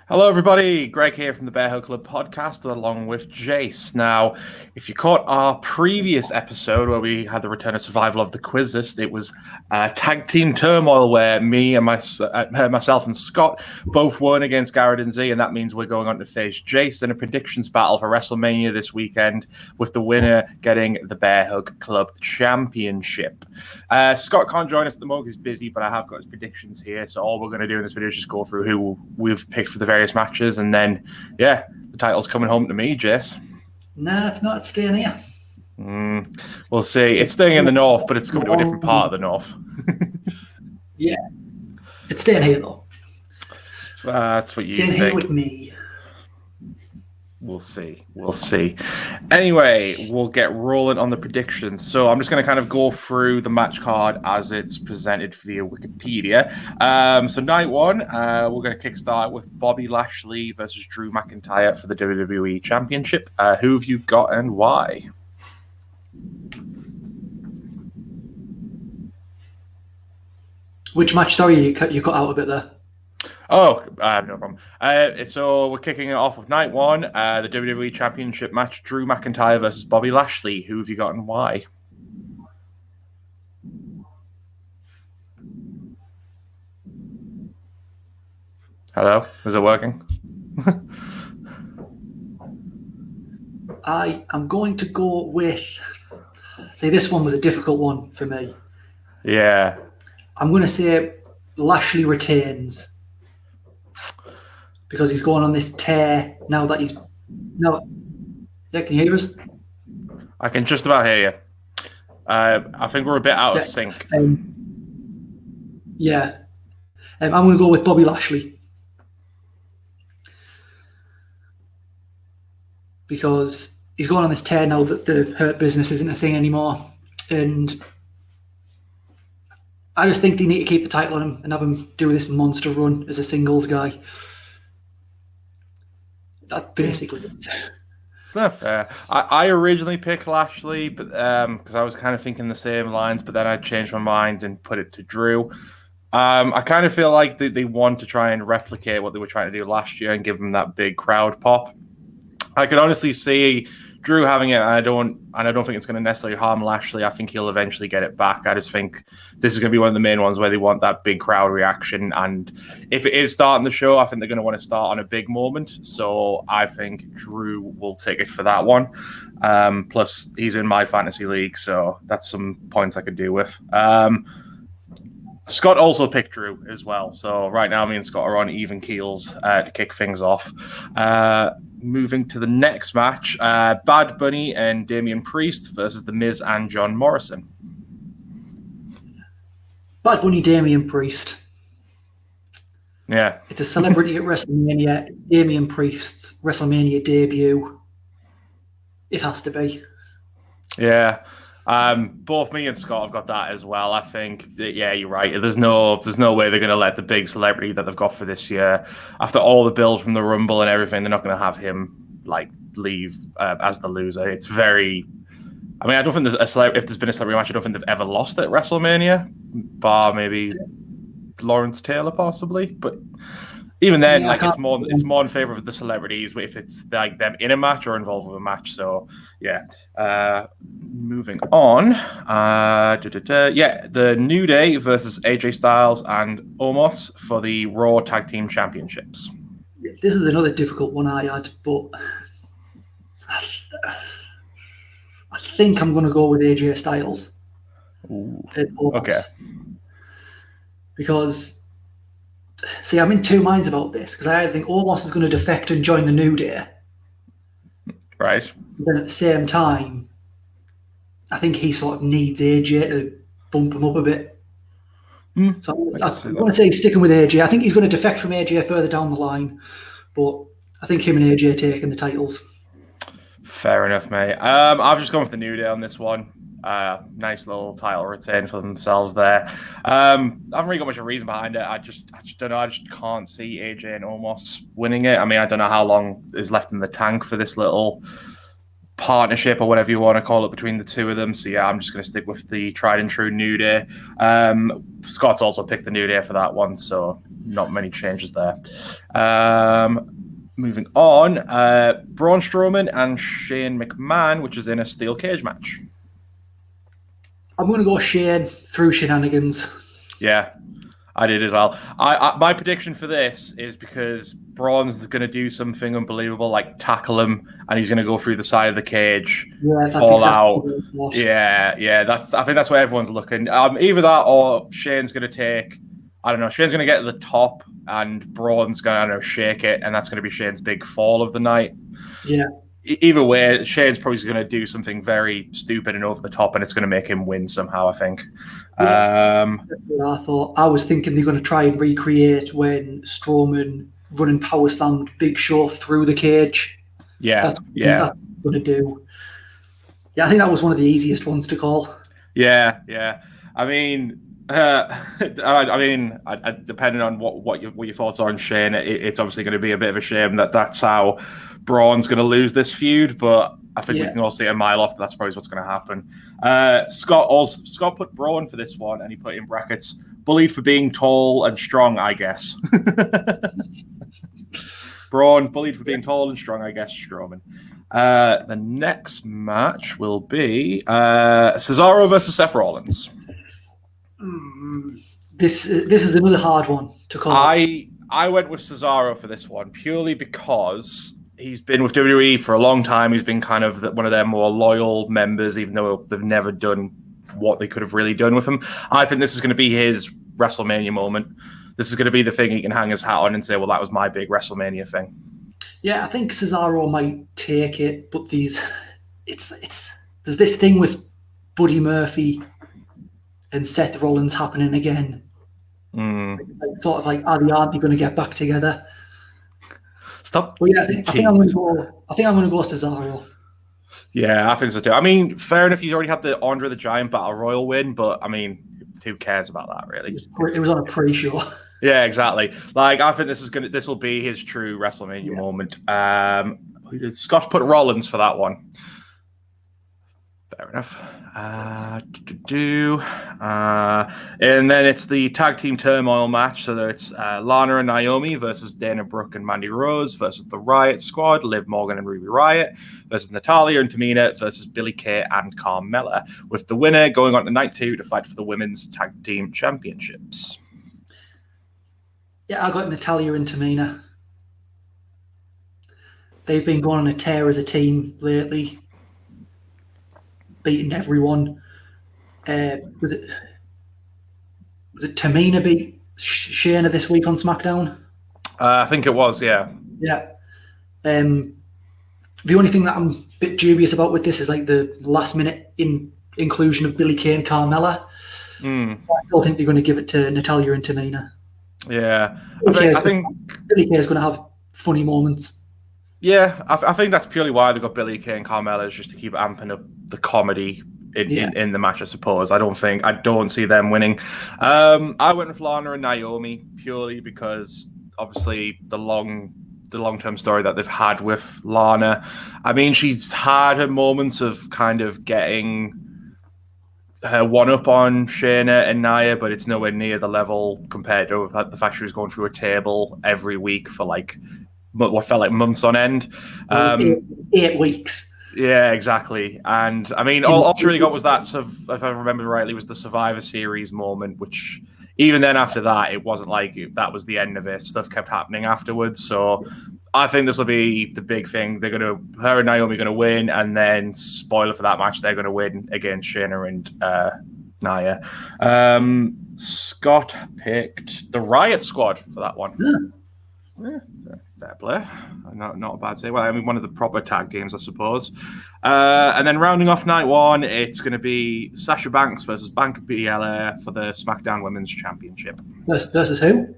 Hello, everybody. Greg here from the Bearhug Club podcast, along with Jace. Now, if you caught our previous episode where we had the return of survival of the Quizzest, it was tag team turmoil where me and myself and Scott both won against Garrett and Z, and that means we're going on to face Jace in a predictions battle for WrestleMania this weekend, with the winner getting the Bearhug Club Championship. Scott can't join us at the moment; he's busy, but I have got his predictions here. So all we're going to do in this video is just go through who we've picked for the various matches, and then the title's coming home to me, Jace. No, it's not. It's staying here. We'll see. It's staying in the north, but it's coming to a different part of the north. Yeah, it's staying here though. That's what you staying think. Here with me. We'll see. Anyway, we'll get rolling on the predictions. So I'm just going to kind of go through the match card as it's presented via Wikipedia. So night one, we're going to kickstart with Bobby Lashley versus Drew McIntyre for the WWE Championship. Who have you got and why? Which match? Sorry, you cut out a bit there. Oh, no problem. So we're kicking it off with night one, the WWE Championship match, Drew McIntyre versus Bobby Lashley. Who have you got and why? Hello? Is it working? I am going to go with... See, this one was a difficult one for me. Yeah. I'm going to say Lashley retains. Because he's going on this tear now that he's... No. Yeah, can you hear us? I can just about hear you. I think we're a bit out of sync. I'm going to go with Bobby Lashley. Because he's going on this tear now that the Hurt Business isn't a thing anymore. And I just think they need to keep the title on him and have him do this monster run as a singles guy. That's basically it. That's fair. I originally picked Lashley, but because I was kind of thinking the same lines, but then I changed my mind and put it to Drew. I kind of feel like they want to try and replicate what they were trying to do last year and give them that big crowd pop. I could honestly see Drew having it, and I don't think it's going to necessarily harm Lashley. I think he'll eventually get it back. I just think this is going to be one of the main ones where they want that big crowd reaction. And if it is starting the show, I think they're going to want to start on a big moment. So I think Drew will take it for that one. Plus, he's in my fantasy league, so that's some points I could do with. Scott also picked Drew as well. So right now, me and Scott are on even keels to kick things off. Moving to the next match, Bad Bunny and Damian Priest versus The Miz and John Morrison. Bad Bunny, Damian Priest. Yeah. It's a celebrity at WrestleMania. Damian Priest's WrestleMania debut. It has to be. Yeah. Both me and Scott have got that as well. I think that, you're right. There's no way they're going to let the big celebrity that they've got for this year, after all the build from the Rumble and everything, they're not going to have him leave as the loser. It's very... I mean, I don't think if there's been a celebrity match, I don't think they've ever lost at WrestleMania, bar maybe Lawrence Taylor possibly, but even then, it's more in favor of the celebrities if it's like them in a match or involved with a match. So moving on. The New Day versus AJ Styles and Omos for the Raw Tag Team Championships. This is another difficult one I had, but I think I'm going to go with AJ Styles. Ooh, okay. Because, see, I'm in two minds about this, because I think Omos is going to defect and join the New Day. Right. But then at the same time, I think he sort of needs AJ to bump him up a bit. So I'm going to say he's sticking with AJ. I think he's going to defect from AJ further down the line, but I think him and AJ are taking the titles. Fair enough, mate. I've just gone with the New Day on this one. Nice little title retain for themselves there. I haven't really got much of a reason behind it. I just don't know. I just can't see AJ and Omos winning it. I mean, I don't know how long is left in the tank for this little partnership or whatever you want to call it between the two of them. So yeah, I'm just going to stick with the tried and true New Day. Scott's also picked the New Day for that one, so not many changes there. Moving on, Braun Strowman and Shane McMahon, which is in a steel cage match. I'm going to go Shane through shenanigans. Yeah, I did as well. My prediction for this is because Braun's going to do something unbelievable, like tackle him, and he's going to go through the side of the cage, fall out. Yeah. I think that's where everyone's looking. Either that or Shane's going to take. I don't know. Shane's going to get to the top, and Braun's going to shake it, and that's going to be Shane's big fall of the night. Yeah. Either way, Shane's probably going to do something very stupid and over the top, and it's going to make him win somehow, I think. Yeah. I was thinking they're going to try and recreate when Strowman running power slammed Big Show through the cage. That's what they're going to do. Yeah, I think that was one of the easiest ones to call. Yeah. I mean, depending on what your thoughts are on Shane, it's obviously going to be a bit of a shame that's how Braun's going to lose this feud, but I think we can all see it a mile off. That's probably what's going to happen. Scott put Braun for this one, and he put in brackets, bullied for being tall and strong, I guess. Braun, bullied for being tall and strong, I guess, Strowman. The next match will be Cesaro versus Seth Rollins. This is another hard one to call. I went with Cesaro for this one purely because he's been with WWE for a long time. He's been kind of one of their more loyal members, even though they've never done what they could have really done with him. I think this is going to be his WrestleMania moment. This is going to be the thing he can hang his hat on and say, well, that was my big WrestleMania thing. Yeah, I think Cesaro might take it, but there's this thing with Buddy Murphy and Seth Rollins happening again. Sort of like, aren't they going to get back together? Stop. But yeah, I think I'm going to go Cesaro. Yeah, I think so too. I mean, fair enough. You already had the Andre the Giant Battle Royal win, but I mean, who cares about that really? It was on a pre-show. Yeah, exactly. Like, I think this will be his true WrestleMania moment. Scott put Rollins for that one. Fair enough. And then it's the tag team turmoil match. So it's Lana and Naomi versus Dana Brooke and Mandy Rose versus the Riot Squad, Liv Morgan and Ruby Riott versus Natalya and Tamina versus Billie Kay and Carmella, with the winner going on to night 2 to fight for the women's tag team championships. Yeah, I got Natalya and Tamina. They've been going on a tear as a team lately, beating everyone. Was it Tamina beat Shayna this week on SmackDown? I think it was, yeah. Yeah. The only thing that I'm a bit dubious about with this is like the last minute inclusion of Billie Kay and Carmella. I still think they're going to give it to Natalya and Tamina. Yeah. I think Billie Kay is going to have funny moments. Yeah, I think that's purely why they got Billie Kay and Carmella, is just to keep amping up the comedy in the match, I suppose. I don't see them winning. I went with Lana and Naomi purely because obviously the long-term story that they've had with Lana. I mean, she's had her moments of kind of getting her one-up on Shayna and Nia, but it's nowhere near the level compared to the fact she was going through a table every week for like what felt like months on end. 8 weeks. Yeah, exactly. And I mean, all she really got was that, if I remember rightly, was the Survivor Series moment, which even then after that, it wasn't like that was the end of it. Stuff kept happening afterwards. So I think this will be the big thing. Her and Naomi are going to win, and then, spoiler for that match, they're going to win against Shayna and Nia. Scott picked the Riot Squad for that one. Yeah, fair play. Not a bad say. Well, I mean, one of the proper tag teams, I suppose. And then rounding off night 1, it's going to be Sasha Banks versus Bianca Belair for the SmackDown Women's Championship. Versus who?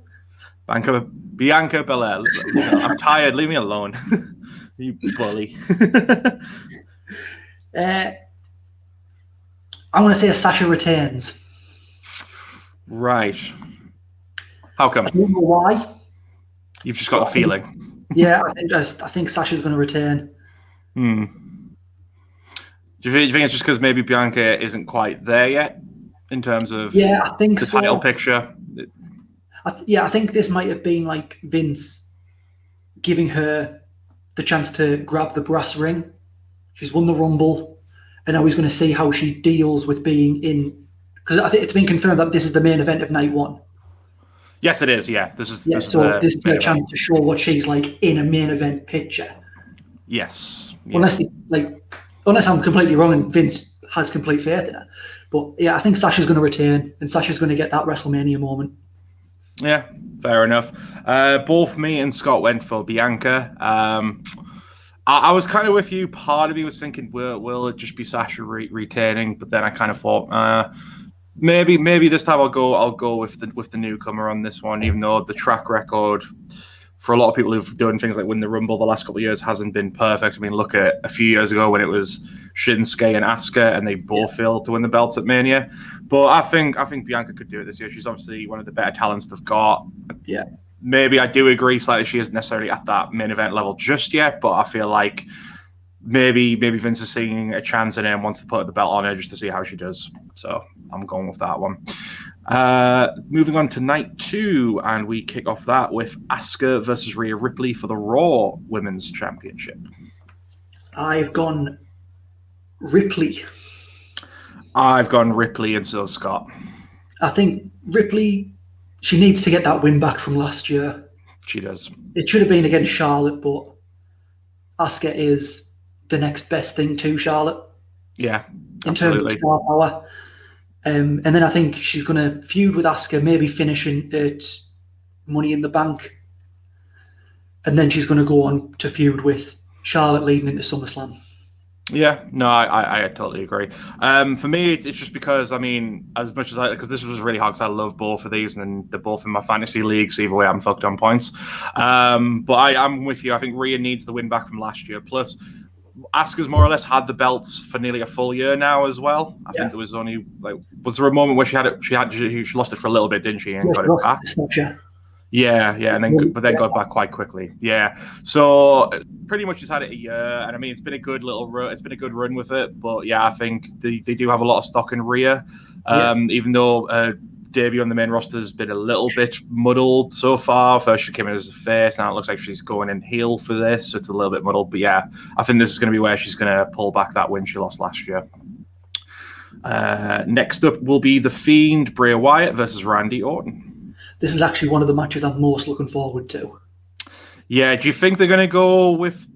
Bianca Belair. I'm tired. Leave me alone. You bully. I want to say Sasha retains. Right. How come? I don't know why. You've just got a feeling. Yeah, I think Sasha's going to return. Do you think it's just because maybe Bianca isn't quite there yet in terms of I think the title picture? I think this might have been like Vince giving her the chance to grab the brass ring. She's won the Rumble, and now he's going to see how she deals with being in. Because I think it's been confirmed that this is the main event of night one. Yes, it is. Yeah, this is the chance to show what she's like in a main event picture. Yes. Yeah. Unless I'm completely wrong and Vince has complete faith in her. But yeah, I think Sasha's going to return, and Sasha's going to get that WrestleMania moment. Yeah, fair enough. Both me and Scott went for Bianca. I was kind of with you. Part of me was thinking, will it just be Sasha retaining? But then I kind of thought, maybe this time I'll go with the newcomer on this one, even though the track record for a lot of people who've done things like win the Rumble the last couple of years hasn't been perfect. I mean, look at a few years ago when it was Shinsuke and Asuka, and they both failed to win the belts at Mania. But I think Bianca could do it this year. She's obviously one of the better talents they've got. Yeah. Maybe I do agree slightly she isn't necessarily at that main event level just yet, but I feel like maybe Vince is seeing a chance in her and wants to put the belt on her just to see how she does. So I'm going with that one. Moving on to night 2, and we kick off that with Asuka versus Rhea Ripley for the Raw Women's Championship. I've gone Ripley. I've gone Ripley, and so Scott. I think Ripley, she needs to get that win back from last year. She does. It should have been against Charlotte, but Asuka is the next best thing to Charlotte. Yeah, in terms of star power. And then I think she's going to feud with Asuka, maybe finishing at Money in the Bank. And then she's going to go on to feud with Charlotte leading into SummerSlam. Yeah, no, I totally agree. For me, it's just because, I mean, as much as because this was really hard because I love both of these, and they're both in my fantasy league, so either way, I'm fucked on points. But I'm with you. I think Rhea needs the win back from last year. Plus, Asuka's more or less had the belts for nearly a full year now as well. I think there was only was there a moment where she lost it for a little bit, didn't she? And got it back. Yeah, and then got back quite quickly. Yeah, so pretty much she's had it a year, and I mean it's been a good little run. It's been a good run with it, but yeah, I think they do have a lot of stock in Rhea, even though debut on the main roster has been a little bit muddled so far. First she came in as a face, now it looks like she's going in heel for this, so it's a little bit muddled. But yeah, I think this is going to be where she's going to pull back that win she lost last year. Next up will be The Fiend, Bray Wyatt versus Randy Orton. This is actually one of the matches I'm most looking forward to. Yeah, do you think they're going to go with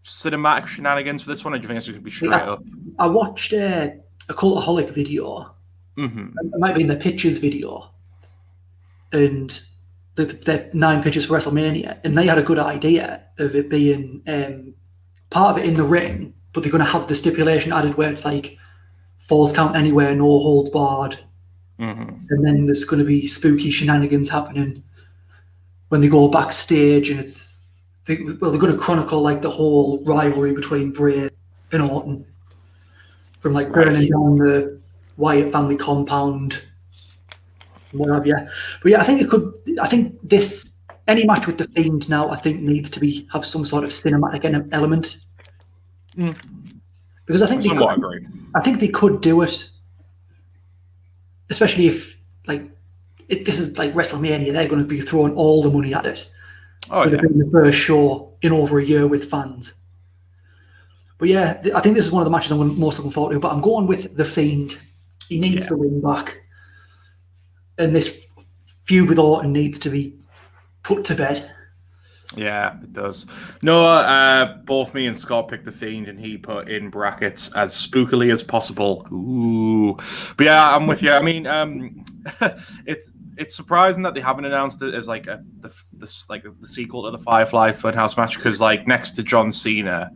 cinematic shenanigans for this one, or do you think it's going to be straight up? I watched a Cultaholic video. Mm-hmm. It might be in the pictures video, and the 9 pictures for WrestleMania, and they had a good idea of it being part of it in the ring, but they're going to have the stipulation added where it's like falls count anywhere, no holds barred, and then there's going to be spooky shenanigans happening when they go backstage, and they're going to chronicle like the whole rivalry between Bray and Orton, from like burning down the Wyatt family compound, what have you. But yeah, I think any match with the Fiend now, I think needs to have some sort of cinematic element. Because I think they could do it, especially if this is like WrestleMania. They're going to be throwing all the money at it. Oh yeah, the first show in over a year with fans. But yeah, I think this is one of the matches I'm most looking forward to. But I'm going with the Fiend. He needs the win back. And this feud with Orton needs to be put to bed. Yeah, it does. No, both me and Scott picked the Fiend, and he put in brackets as spookily as possible. Ooh. But yeah, I'm with you. I mean, it's surprising that they haven't announced it as like the sequel to the Firefly Funhouse match, because like next to John Cena,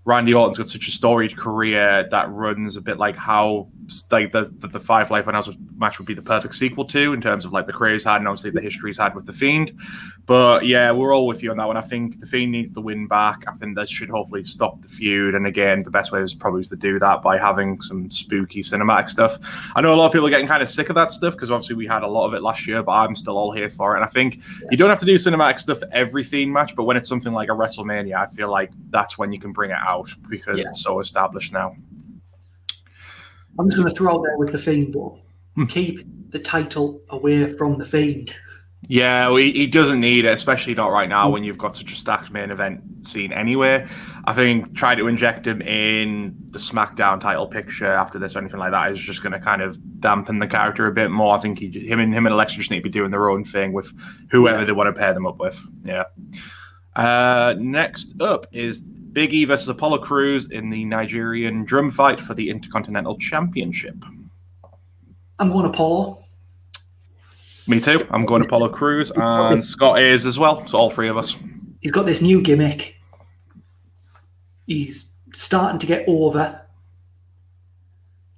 Randy Orton's got such a storied career that runs a bit like how like the Firefly Funhouse match would be the perfect sequel to, in terms of like the career he's had and obviously the history he's had with the Fiend. But yeah, we're all with you on that one. I think the Fiend needs the win back. I think that should hopefully stop the feud. And again, the best way is probably to do that by having some spooky cinematic stuff. I know a lot of people are getting kind of sick of that stuff because obviously we had a lot of it last year, but I'm still all here for it. And I think you don't have to do cinematic stuff for every Fiend match, but when it's something like a WrestleMania, I feel like that's when you can bring it out because it's so established now. I'm just going to throw out there with the Fiend, though. Keep the title away from the Fiend. Yeah, well, he doesn't need it, especially not right now when you've got such a stacked main event scene anyway. I think trying to inject him in the SmackDown title picture after this or anything like that is just going to kind of dampen the character a bit more. I think him and Alexa just need to be doing their own thing with whoever they want to pair them up with. Yeah. Next up is Big E versus Apollo Crews in the Nigerian drum fight for the Intercontinental Championship. I'm going Apollo. Me too. I'm going Apollo Crews, and Scott is as well. So all three of us. He's got this new gimmick. He's starting to get over,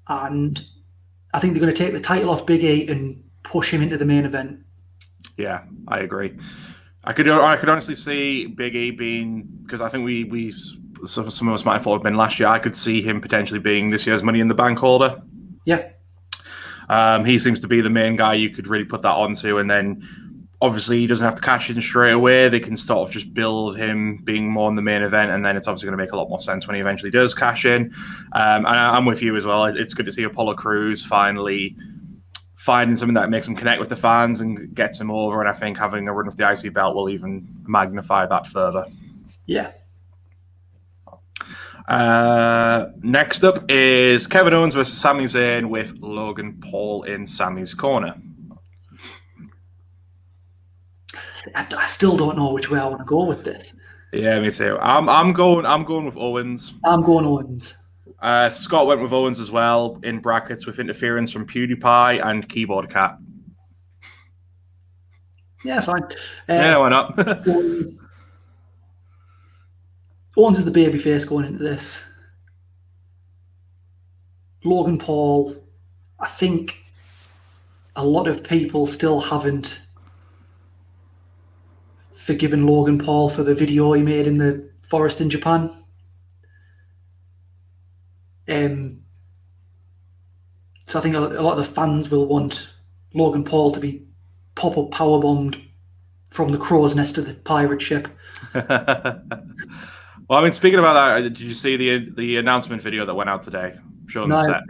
and I think they're going to take the title off Big E and push him into the main event. Yeah, I agree. I could honestly see Big E being, because I think we some of us might have thought have been last year. I could see him potentially being this year's Money in the Bank holder. Yeah. He seems to be the main guy you could really put that onto, and then obviously he doesn't have to cash in straight away. They can sort of just build him being more in the main event, and then it's obviously going to make a lot more sense when he eventually does cash in. And I'm with you as well. It's good to see Apollo Crews finally finding something that makes him connect with the fans and gets him over, and I think having a run of the IC belt will even magnify that further. Yeah. Next up is Kevin Owens versus Sami Zayn with Logan Paul in Sami's corner. I still don't know which way I want to go with this. Yeah, me too. I'm going with Owens. I'm going Owens. Scott went with Owens as well, in brackets with interference from PewDiePie and Keyboard Cat. Yeah, fine. Yeah, why not? Owens is the babyface going into this. Logan Paul, I think a lot of people still haven't forgiven Logan Paul for the video he made in the forest in Japan. So I think a lot of the fans will want Logan Paul to be pop-up powerbombed from the crow's nest of the pirate ship. Well, I mean, speaking about that, did you see the announcement video that went out today showing the set?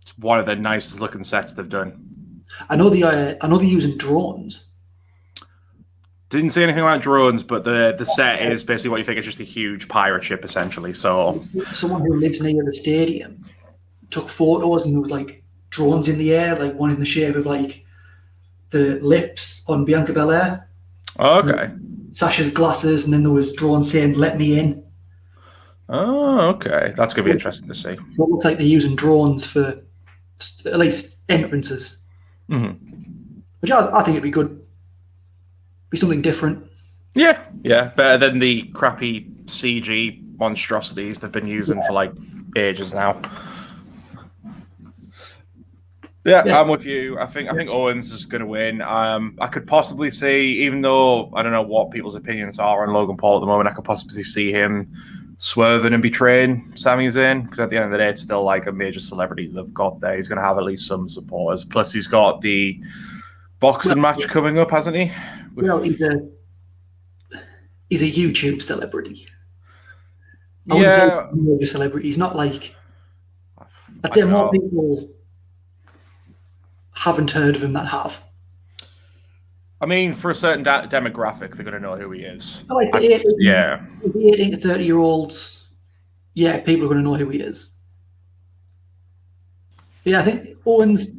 It's one of the nicest looking sets they've done. I know they're using drones. Didn't see anything about drones, but the set is basically what you think is just a huge pirate ship, essentially. So someone who lives near the stadium took photos, and there was like drones in the air, like one in the shape of like the lips on Bianca Belair. Oh, okay. Sasha's glasses, and then there was drones saying "Let me in." Oh, okay. That's going to be interesting to see. So it looks like they're using drones for at least entrances, which I think it'd be good. Be something different. Yeah, better than the crappy CG monstrosities they've been using for like ages now. Yeah, yes. I'm with you. I think Owens is going to win. I could possibly see, even though I don't know what people's opinions are on Logan Paul at the moment, I could possibly see him swerving and betraying Sami Zayn, because at the end of the day, it's still like a major celebrity they've got there. He's going to have at least some supporters. Plus, he's got the boxing match coming up, hasn't he? Well, he's a YouTube celebrity. I wouldn't say he's a celebrity. He's not like... I'd say more people haven't heard of him that have. I mean, for a certain demographic, they're going to know who he is. Like the 18 to 30-year-olds, yeah, people are going to know who he is. But yeah, I think Owens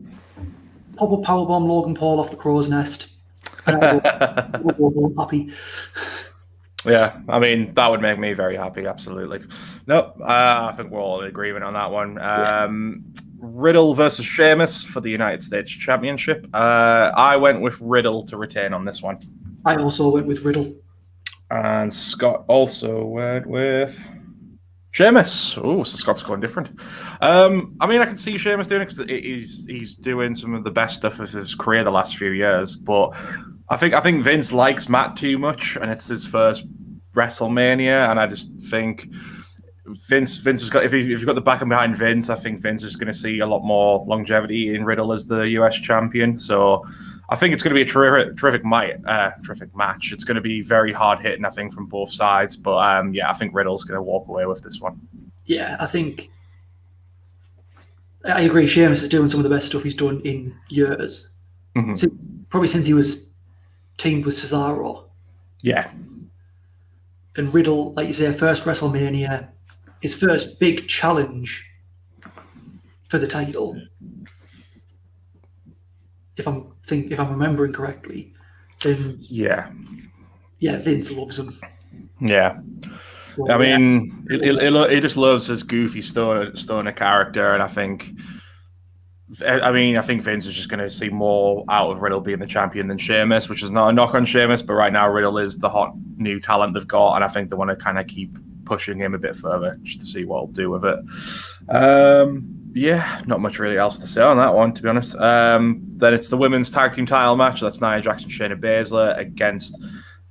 pop a powerbomb Logan Paul off the crow's nest. And I'll go happy. Yeah, I mean, that would make me very happy, absolutely. Nope, I think we're all in agreement on that one. Riddle versus Sheamus for the United States Championship. I went with Riddle to retain on this one. I also went with Riddle. And Scott also went with Sheamus. Oh, so Scott's going different. I mean, I can see Sheamus doing it because he's doing some of the best stuff of his career the last few years, but I think Vince likes Matt too much, and it's his first WrestleMania, and I just think Vince has got, if you've got the backing behind Vince, I think Vince is going to see a lot more longevity in Riddle as the US champion. So I think it's going to be a terrific match. It's going to be very hard hitting, I think, from both sides. But yeah, I think Riddle's going to walk away with this one. Yeah, I think I agree. Sheamus is doing some of the best stuff he's done in years. Probably since he was teamed with Cesaro. Yeah. And Riddle, like you say, first WrestleMania, his first big challenge for the title. If I'm remembering correctly, and yeah, Vince loves him. Yeah. Well, I mean, he just loves his goofy stoner character, and I think Vince is just going to see more out of Riddle being the champion than Sheamus, which is not a knock on Sheamus, but right now Riddle is the hot new talent they've got, and I think they want to kind of keep pushing him a bit further just to see what he'll do with it. Yeah, not much really else to say on that one, to be honest. Then it's the women's tag team title match. That's Nia Jax and Shayna Baszler against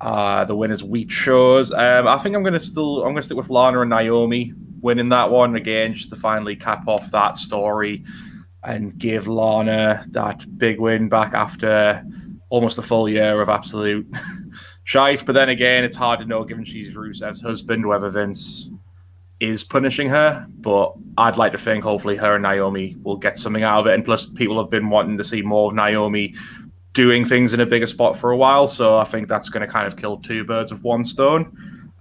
the winners we chose. I think I'm gonna stick with Lana and Naomi winning that one again, just to finally cap off that story and give Lana that big win back after almost a full year of absolute shite. But then again, it's hard to know, given she's Rusev's husband, whether Vince is punishing her. But I'd like to think hopefully her and Naomi will get something out of it. And plus, people have been wanting to see more of Naomi doing things in a bigger spot for a while. So I think that's going to kind of kill two birds with one stone.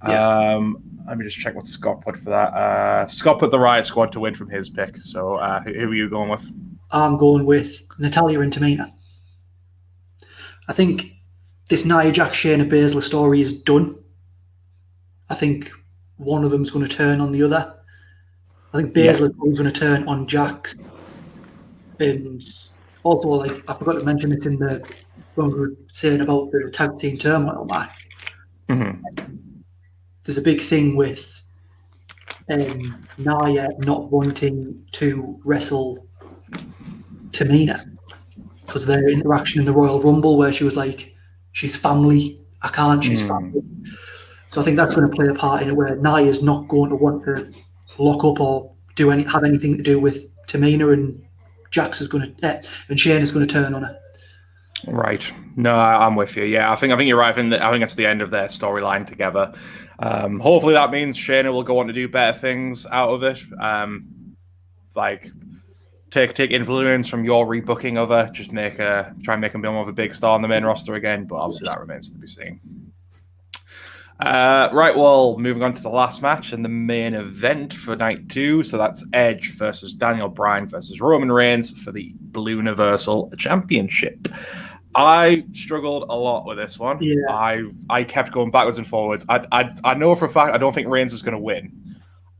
Yeah. Let me just check what Scott put for that. Scott put the Riot Squad to win from his pick. So who are you going with? I'm going with Natalya and Tamina. I think this Nia Jax Shayna Baszler story is done. I think one of them's going to turn on the other. I think Baszler's going to turn on Jax. And also, like, I forgot to mention this when we were saying about the tag team turmoil match. Mm-hmm. There's a big thing with Nia not wanting to wrestle Tamina because of their interaction in the Royal Rumble, where she was like, "She's family. I can't. She's family." So I think that's going to play a part in it, where Nia's not going to want to lock up or have anything to do with Tamina, and Jax is going to and Shayna's going to turn on her. Right. No, I'm with you. Yeah, I think you're right. I think that's the end of their storyline together. Hopefully that means Shayna will go on to do better things out of it. Like take influence from your rebooking of her, just try and make her be more of a big star on the main roster again. But obviously that remains to be seen. Right, well, moving on to the last match and the main event for night 2. So that's Edge versus Daniel Bryan versus Roman Reigns for the Blue Universal Championship. I struggled a lot with this one. Yeah. I kept going backwards and forwards. I know for a fact I don't think Reigns is going to win.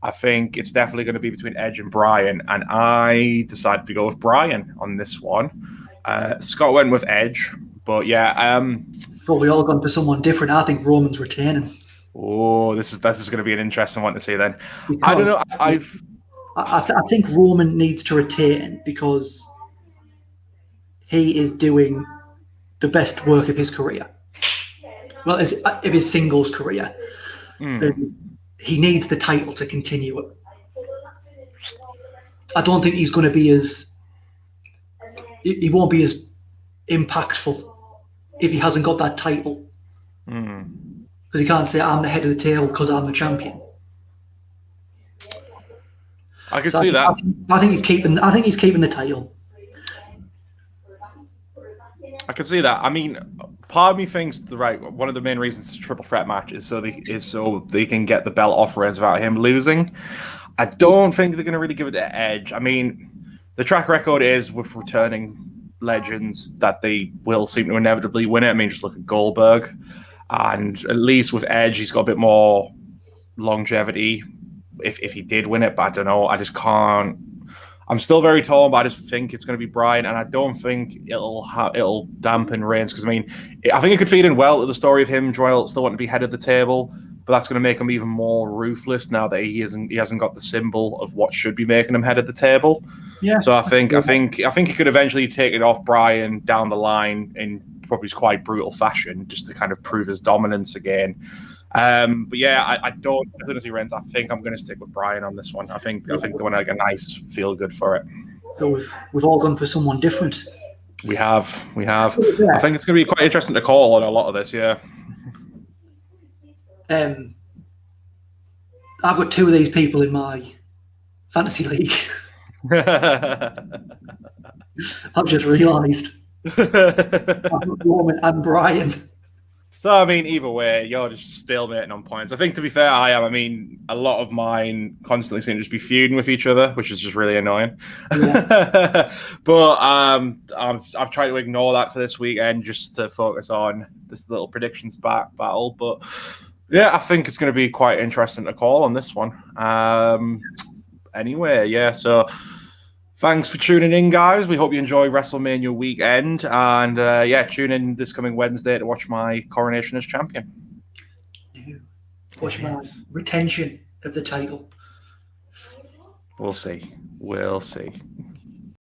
I think it's definitely going to be between Edge and Bryan, and I decided to go with Bryan on this one. Scott went with Edge, but yeah. Well, we all gone for someone different. I think Roman's retaining. Oh, this is going to be an interesting one to see then. Because I don't know. I think Roman needs to retain because he is doing the best work of his career. Well, of his singles career. He needs the title to continue it. I don't think he's going to be he won't be as impactful if he hasn't got that title. Because he can't say, I'm the head of the table because I'm the champion. I can see that. I think he's keeping the title. I can see that. I mean, part of me thinks one of the main reasons it's a triple threat match is so they can get the belt off Reigns without him losing. I don't think they're going to really give it to Edge. I mean, the track record is with returning legends that they will seem to inevitably win it. I mean, just look at Goldberg. And at least with Edge, he's got a bit more longevity if he did win it. But I don't know. I just can't. I'm still very torn, but I just think it's going to be Bryan, and I don't think it'll dampen Reigns, because I mean, I think it could feed in well to the story of him still wanting to be head of the table, but that's going to make him even more ruthless now that he hasn't got the symbol of what should be making him head of the table. Yeah. So I think he could eventually take it off Bryan down the line in probably quite brutal fashion, just to kind of prove his dominance again. But yeah, I don't. As soon as he wins, I think I'm going to stick with Bryan on this one. I think they want to get a nice feel good for it. So we've all gone for someone different. We have. Yeah. I think it's going to be quite interesting to call on a lot of this. Yeah. I've got two of these people in my fantasy league. I've just realised. Roman and Brian. So, I mean, either way, you're just stalemating on points. I think, to be fair, I am. I mean, a lot of mine constantly seem to just be feuding with each other, which is just really annoying. Yeah. But I've tried to ignore that for this weekend just to focus on this little predictions battle. But yeah, I think it's going to be quite interesting to call on this one. Anyway, yeah, so thanks for tuning in, guys. We hope you enjoy WrestleMania weekend. And yeah, tune in this coming Wednesday to watch my coronation as champion. Watch my retention of the title. We'll see. We'll see.